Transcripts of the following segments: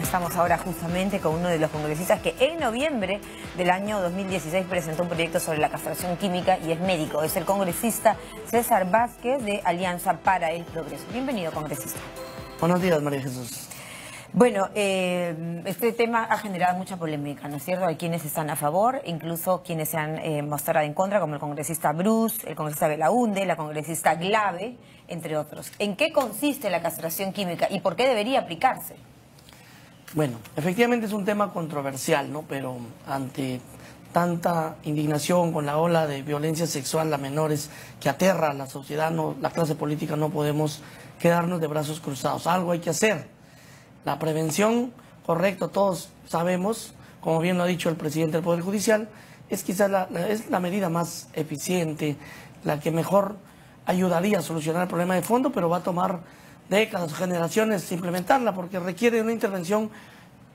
Estamos ahora justamente con uno de los congresistas que en noviembre del año 2016 presentó un proyecto sobre la castración química y es médico. Es el congresista César Vázquez de Alianza para el Progreso. Bienvenido, congresista. Buenos días, María Jesús. Bueno, este tema ha generado mucha polémica, ¿no es cierto? Hay quienes están a favor, incluso quienes se han mostrado en contra, como el congresista Bruce, el congresista Belaunde, la congresista Glave, entre otros. ¿En qué consiste la castración química y por qué debería aplicarse? Bueno, efectivamente es un tema controversial, ¿no? Pero ante tanta indignación con la ola de violencia sexual a menores que aterra a la sociedad, la clase política no podemos quedarnos de brazos cruzados. Algo hay que hacer. La prevención, correcto, todos sabemos, como bien lo ha dicho el presidente del Poder Judicial, es quizás la medida más eficiente, la que mejor ayudaría a solucionar el problema de fondo, pero va a tomar décadas, generaciones implementarla, porque requiere una intervención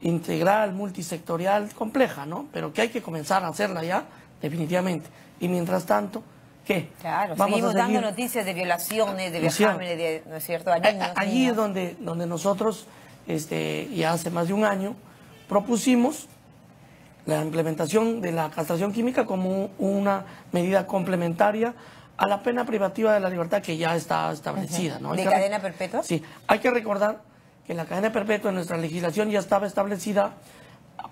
integral, multisectorial, compleja, ¿no? Pero que hay que comenzar a hacerla ya, definitivamente. Y mientras tanto, ¿qué? Claro, seguimos dando noticias de violaciones, de vejámenes, ¿no es cierto?, a niños. Allí es donde nosotros, ya hace más de un año, propusimos la implementación de la castración química como una medida complementaria a la pena privativa de la libertad que ya está establecida, ¿no? ¿De cadena perpetua? Sí, hay que recordar que la cadena perpetua en nuestra legislación ya estaba establecida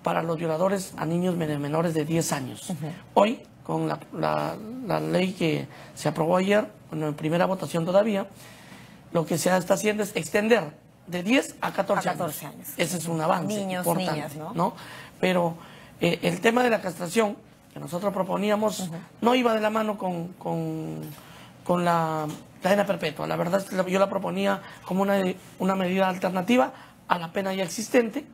para los violadores a niños menores de 10 años. Hoy, con la ley que se aprobó ayer, bueno, en primera votación todavía, lo que se está haciendo es extender de 10 a 14 años. Ese es un avance importante, niñas, ¿no? Pero el tema de la castración que nosotros proponíamos no iba de la mano con la cadena perpetua. La verdad es que yo la proponía como una medida alternativa a la pena ya existente,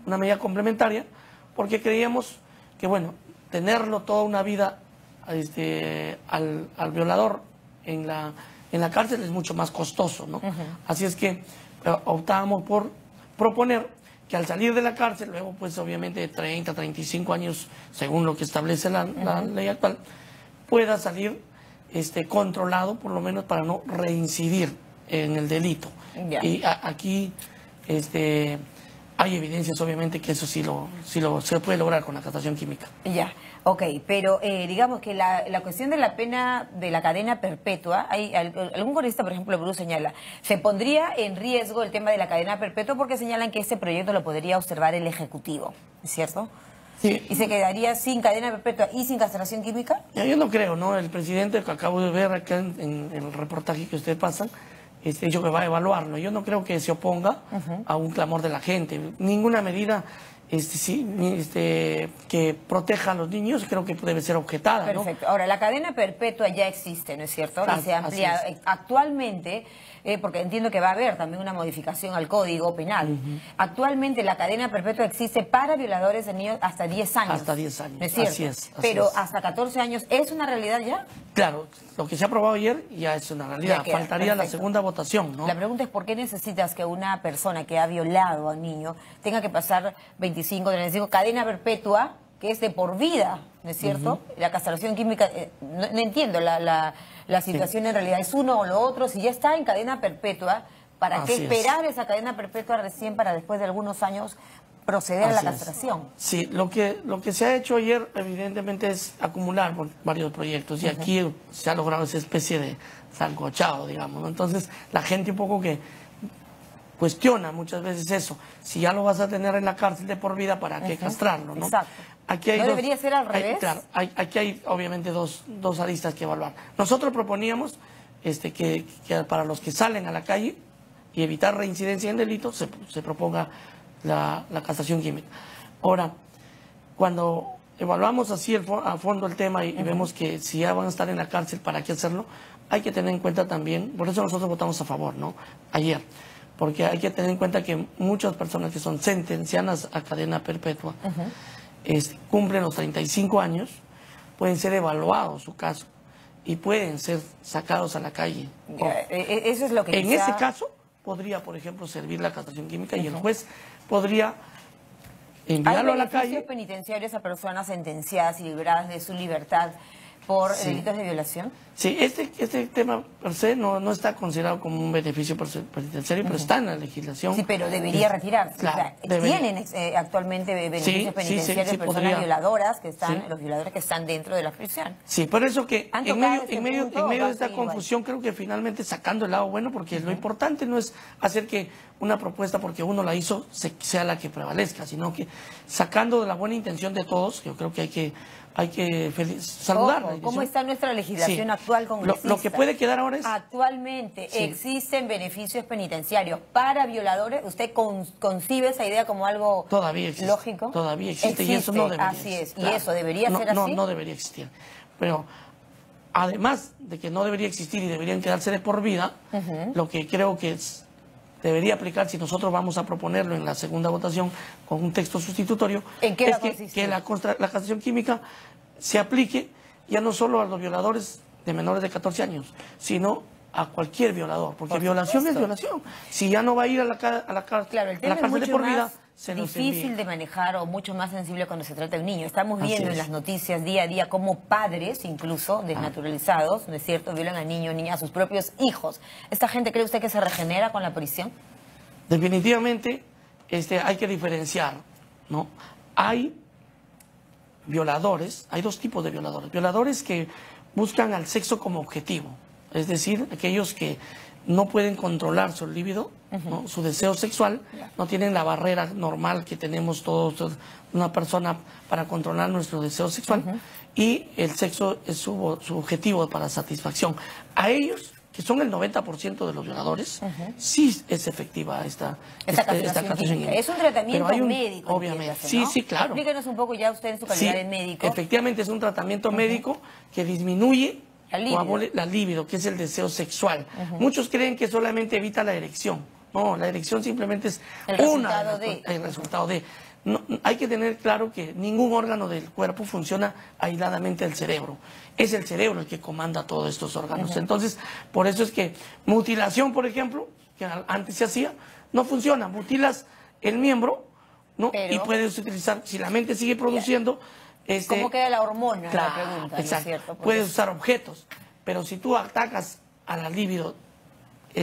una medida complementaria, porque creíamos que, bueno, tenerlo toda una vida al violador en la cárcel es mucho más costoso, ¿no? Así es que optábamos por proponer que al salir de la cárcel, luego pues obviamente de 30, 35 años, según lo que establece la ley actual, pueda salir controlado, por lo menos para no reincidir en el delito. Y aquí hay evidencias, obviamente, que eso sí se puede lograr con la castración química. Ya, ok, pero digamos que la cuestión de la pena de la cadena perpetua, hay algún congresista, por ejemplo, Bruce señala, se pondría en riesgo el tema de la cadena perpetua porque señalan que este proyecto lo podría observar el Ejecutivo, ¿es cierto? Sí. ¿Y se quedaría sin cadena perpetua y sin castración química? Yo no creo, ¿no? El presidente que acabo de ver acá en el reportaje que ustedes pasan, dicho que va a evaluarlo. Yo no creo que se oponga a un clamor de la gente. Ninguna medida que proteja a los niños creo que debe ser objetada. Perfecto. ¿No? Ahora, la cadena perpetua ya existe, ¿no es cierto? Y se ha ampliado. Actualmente, porque entiendo que va a haber también una modificación al Código Penal. Actualmente la cadena perpetua existe para violadores de niños hasta 10 años. Hasta 10 años. ¿No es cierto? Así es. Pero hasta 14 años, ¿es una realidad ya? Claro, lo que se ha aprobado ayer ya es una realidad. Faltaría la segunda votación, ¿no? La pregunta es: ¿por qué necesitas que una persona que ha violado a un niño tenga que pasar 25, 35, cadena perpetua, que es de por vida, ¿no es cierto? La castración química, no entiendo la situación en realidad, ¿es uno o lo otro? Si ya está en cadena perpetua, ¿para qué esperar esa cadena perpetua recién para después de algunos años proceder a la castración? Sí, lo que se ha hecho ayer evidentemente es acumular varios proyectos y aquí se ha logrado esa especie de sancochado, digamos, ¿no? Entonces la gente un poco que cuestiona muchas veces eso, si ya lo vas a tener en la cárcel de por vida, ¿para qué castrarlo? ¿No? Exacto. Aquí hay ¿No debería ser al revés? Claro, aquí hay obviamente dos aristas que evaluar. Nosotros proponíamos que para los que salen a la calle y evitar reincidencia en delitos se proponga la castración química. Ahora, cuando evaluamos así a fondo el tema y vemos que si ya van a estar en la cárcel, ¿para qué hacerlo? Hay que tener en cuenta también, por eso nosotros votamos a favor, ¿no? Ayer, porque hay que tener en cuenta que muchas personas que son sentenciadas a cadena perpetua cumplen los 35 años, pueden ser evaluados su caso y pueden ser sacados a la calle. Eso es lo que en ese caso podría, por ejemplo, servir la castración química y el juez podría enviarlo a la calle. ¿Hay beneficios penitenciarios a personas sentenciadas y liberadas de su libertad por Sí. delitos de violación? Sí, este tema per se no está considerado como un beneficio penitenciario, pero está en la legislación. Sí, pero debería retirarse. Claro, O sea, debería. tienen actualmente beneficios penitenciarios personas podría. violadoras que están, Sí. los violadores que están dentro de la prisión. Sí, por eso que ¿Han en tocado medio, ese en medio, punto en o medio va de a esta seguir igual? confusión, creo que finalmente sacando el lado bueno, porque lo importante no es hacer que una propuesta, porque uno la hizo, sea la que prevalezca, sino que sacando de la buena intención de todos, yo creo que hay que saludar. Ojo, la ¿cómo intención. está nuestra legislación Sí. actual Lo congresista? que puede quedar ahora es... Actualmente Sí. existen beneficios penitenciarios para violadores. ¿Usted concibe esa idea como algo Todavía existe. lógico? Todavía existe y eso no debería Así es. claro. ¿Y eso debería ser así? No debería existir. Pero además de que no debería existir y deberían quedarse de por vida, lo que creo que debería aplicar si nosotros vamos a proponerlo en la segunda votación con un texto sustitutorio, ¿En qué va es a consistir? que la castración química se aplique ya no solo a los violadores de menores de 14 años, sino a cualquier violador, porque Por violación supuesto. es violación. Si ya no va a ir a la cárcel, Claro, el tema es cárcel de mucho por más vida, se nos difícil envía. de manejar o mucho más sensible cuando se trata de un niño. Estamos viendo Así en es. las noticias día a día cómo padres, incluso desnaturalizados, ¿no es cierto?, violan a niños, niñas, a sus propios hijos. ¿Esta gente cree usted que se regenera con la prisión? Definitivamente hay que diferenciar, ¿no? Hay violadores, hay dos tipos de violadores. Violadores que buscan al sexo como objetivo, es decir, aquellos que no pueden controlar su libido, ¿no? Su deseo sexual, no tienen la barrera normal que tenemos todos, una persona para controlar nuestro deseo sexual, y el sexo es su objetivo para satisfacción. A ellos, que son el 90% de los violadores, sí es efectiva esta castración química. Es un tratamiento Pero hay médico. Obviamente, entiéndase, ¿no? sí, claro. Explíquenos un poco ya usted en su calidad de médico. Efectivamente es un tratamiento médico que disminuye La libido. o abole la libido, que es el deseo sexual. Muchos creen que solamente evita la erección. No, la erección simplemente es El resultado de. No, hay que tener claro que ningún órgano del cuerpo funciona aisladamente del cerebro. Es el cerebro el que comanda todos estos órganos. Entonces, por eso es que mutilación, por ejemplo, que antes se hacía, no funciona. Mutilas el miembro, ¿no? Pero... y puedes utilizar, si la mente sigue produciendo... ¿Cómo queda la hormona? Claro, La pregunta, ¿no es exacto. cierto? Porque Puedes usar objetos, pero si tú atacas a la libido,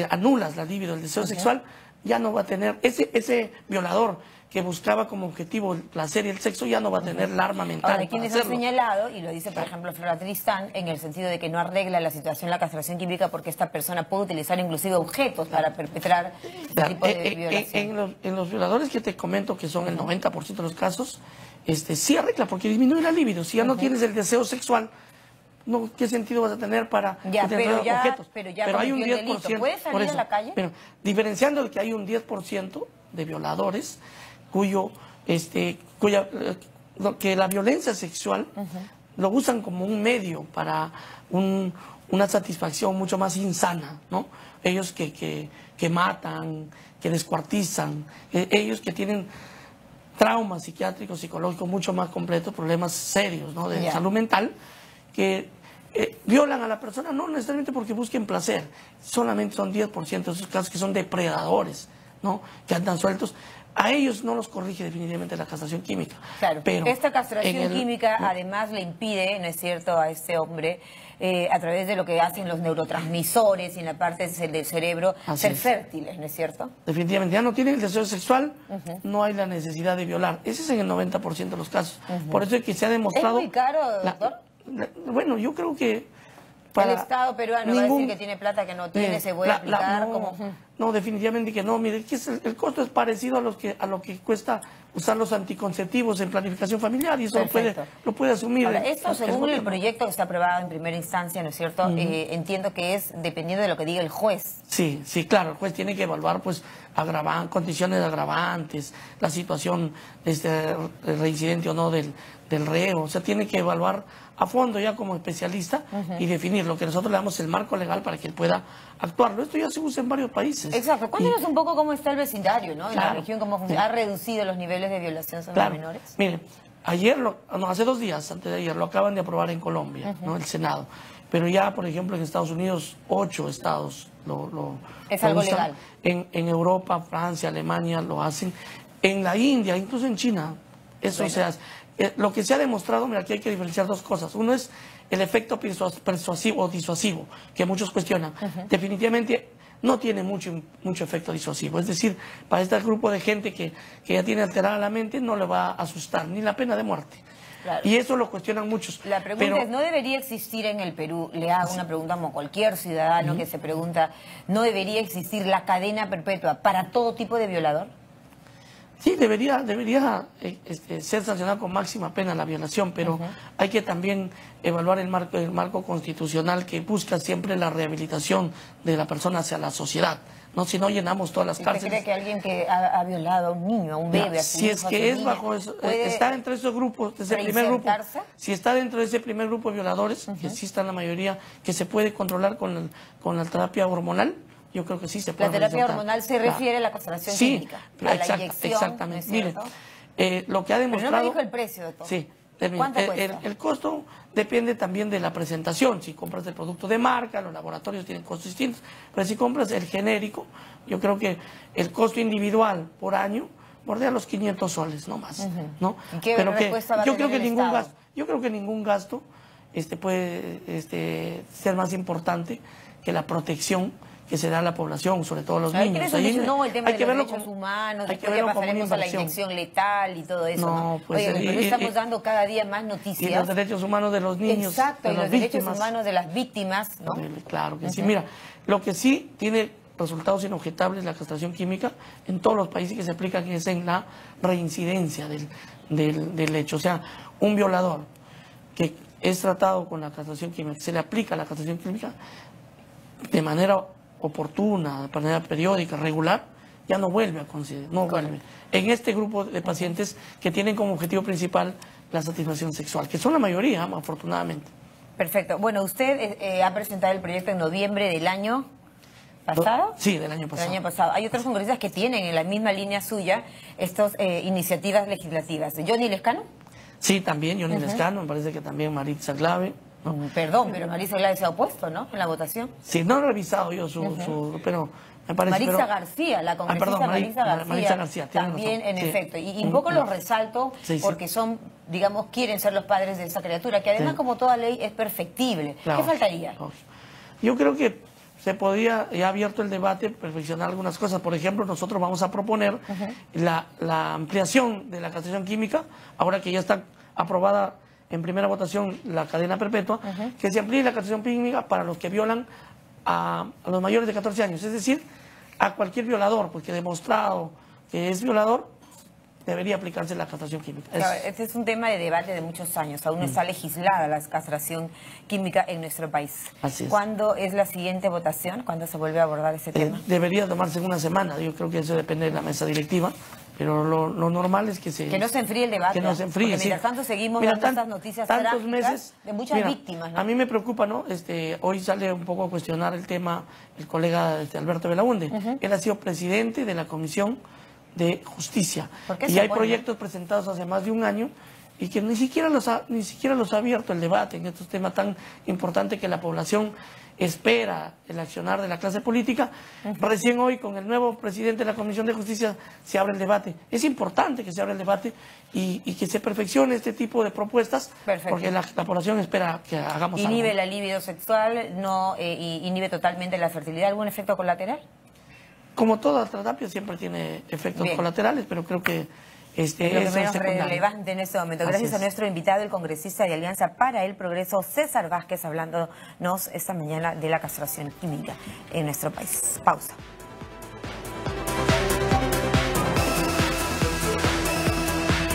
anulas la libido, el deseo sexual, ya no va a tener, ese violador que buscaba como objetivo el placer y el sexo, ya no va a tener el arma mental. Ahora, hay quienes para han hacerlo. señalado, y lo dice por ejemplo Flora Tristán, en el sentido de que no arregla la situación la castración química porque esta persona puede utilizar inclusive objetos para perpetrar este Claro, tipo de violación. en los violadores que te comento, que son el 90% de los casos, sí arregla porque disminuye la libido. Si ya no tienes el deseo sexual, no, ¿qué sentido vas a tener para utilizar objetos? Pero hay un cometió el delito. ¿Puede salir por eso, a la calle? pero diferenciando de que hay un 10% de violadores que la violencia sexual lo usan como un medio para una satisfacción mucho más insana, ¿no? Ellos que matan, que descuartizan, ellos que tienen traumas psiquiátricos, psicológicos mucho más completos, problemas serios, ¿no? De salud mental, que violan a la persona no necesariamente porque busquen placer, solamente son 10% de esos casos que son depredadores, ¿no? Que andan sueltos. A ellos no los corrige definitivamente la castración química. Claro, pero esta castración química ¿no? además le impide, ¿no es cierto?, a este hombre, a través de lo que hacen los neurotransmisores y en la parte del cerebro, ser fértiles, ¿no es cierto? Definitivamente, ya no tienen el deseo sexual, no hay la necesidad de violar. Ese es en el 90% de los casos. Por eso es que se ha demostrado... ¿Es muy caro, doctor? Bueno, yo creo que... El Estado peruano va a decir que tiene plata que no tiene, se puede aplicar como... No, definitivamente que no. Mire, que el costo es parecido a lo que cuesta usar los anticonceptivos en planificación familiar y eso lo puede asumir. Ahora, esto según el proyecto que está aprobado en primera instancia, ¿no es cierto? Entiendo que es dependiendo de lo que diga el juez. Sí, claro, el juez tiene que evaluar pues condiciones agravantes, la situación reincidente o no del reo, o sea, tiene que evaluar a fondo ya como especialista y definir lo que nosotros le damos el marco legal para que él pueda actuarlo. Esto ya se usa en varios países. Exacto. Cuéntanos un poco cómo está el vecindario, ¿no? En la región, cómo ha reducido los niveles de violación sobre los menores. Mire, hace 2 días, antes de ayer, lo acaban de aprobar en Colombia, ¿no? El Senado. Pero ya, por ejemplo, en Estados Unidos, 8 estados es algo usan. legal. En Europa, Francia, Alemania lo hacen. En la India, incluso en China, Eso bueno. se hace. Lo que se ha demostrado, mira, aquí hay que diferenciar dos cosas. Uno es el efecto persuasivo o disuasivo, que muchos cuestionan. Definitivamente no tiene mucho efecto disuasivo. Es decir, para este grupo de gente que ya tiene alterada la mente, no le va a asustar ni la pena de muerte. Claro. Y eso lo cuestionan muchos. La pregunta es, ¿no debería existir en el Perú? Le hago una pregunta como cualquier ciudadano que se pregunta, ¿no debería existir la cadena perpetua para todo tipo de violador? Sí, debería ser sancionada con máxima pena la violación, pero hay que también evaluar el marco constitucional que busca siempre la rehabilitación de la persona hacia la sociedad. No, si no llenamos todas las cárceles. ¿Usted cree que alguien que ha violado a un niño, a un bebé, a su si hijo, es a que su es niña, bajo eso, puede está entre esos grupos, de ese primer grupo, si está dentro de ese primer grupo de violadores, que sí están la mayoría, que se puede controlar con la terapia hormonal, yo creo que sí se puede. La terapia reinsertar. hormonal se refiere a la castración sí, química, a la inyección, exactamente. ¿no es cierto? Mire, lo que ha demostrado... Pero no me dijo el precio de todo. Sí. ¿Cuánto cuesta? El costo depende también de la presentación. Si compras el producto de marca, los laboratorios tienen costos distintos. Pero si compras el genérico, yo creo que el costo individual por año bordea los 500 soles, no más. ¿no? ¿Y qué respuesta va a yo tener creo que el ningún Estado? gasto, yo creo que ningún gasto puede ser más importante que la protección que se da a la población, sobre todo a los niños. Eso dice, no, el tema de los derechos como, humanos, hay que después ya verlo como una pasaremos a la inversión. inyección letal y todo eso. No, pues, oye, pero estamos dando cada día más noticias. Y los derechos humanos de los niños. Exacto, de y las los derechos víctimas. humanos de las víctimas, ¿no? Claro que sí. Mira, lo que sí tiene resultados inobjetables la castración química en todos los países que se aplican es en la reincidencia del hecho. O sea, un violador que es tratado con la castración química, se le aplica la castración química de manera oportuna, de manera periódica, regular, ya no vuelve a considerar, no vuelve. En este grupo de pacientes que tienen como objetivo principal la satisfacción sexual, que son la mayoría, afortunadamente. Perfecto. Bueno, usted ha presentado el proyecto en noviembre del año pasado. Sí, del año pasado. Del año pasado. Hay otros congresistas que tienen en la misma línea suya estas iniciativas legislativas. ¿Johnny Lescano? Sí, también Johnny Lescano, me parece que también Maritza Glave. ¿no? Perdón, pero Maritza Glave se ha opuesto, ¿no? En la votación. Sí, no he revisado yo pero me parece... Maritza García, la congresista Maritza García, también razón. en Sí. efecto. Y un poco los resalto porque son, digamos, quieren ser los padres de esa criatura, que además como toda ley es perfectible. Claro. ¿Qué faltaría? Yo creo que se podría, ya abierto el debate, perfeccionar algunas cosas. Por ejemplo, nosotros vamos a proponer la ampliación de la castración química, ahora que ya está aprobada en primera votación la cadena perpetua, que se amplíe la castración química para los que violan a los mayores de 14 años, es decir, a cualquier violador, porque demostrado que es violador, debería aplicarse la castración química. Claro, este es un tema de debate de muchos años. Aún no está legislada la castración química en nuestro país. Así es. ¿Cuándo es la siguiente votación? ¿Cuándo se vuelve a abordar ese tema? Debería tomarse en una semana. Yo creo que eso depende de la mesa directiva. Pero lo normal es que Que no se enfríe el debate. Que no se enfríe, porque mientras tanto seguimos dando estas noticias trágicas de muchas víctimas, ¿no? A mí me preocupa, ¿no? Hoy sale un poco a cuestionar el tema el colega Alberto Belaunde. Él ha sido presidente de la Comisión de Justicia. Y hay proyectos presentados hace más de un año y que ni siquiera los ha abierto el debate en estos temas tan importantes que la población espera el accionar de la clase política. Recién hoy, con el nuevo presidente de la Comisión de Justicia, se abre el debate. Es importante que se abra el debate y que se perfeccione este tipo de propuestas, porque la población espera que hagamos algo. ¿Inhibe la libido sexual? ¿No inhibe totalmente la fertilidad? ¿Algún efecto colateral? Como toda terapia siempre tiene efectos colaterales, pero creo que es lo que menos relevante en este momento. Gracias a nuestro invitado, el congresista de Alianza para el Progreso, César Vázquez, hablándonos esta mañana de la castración química en nuestro país. Pausa.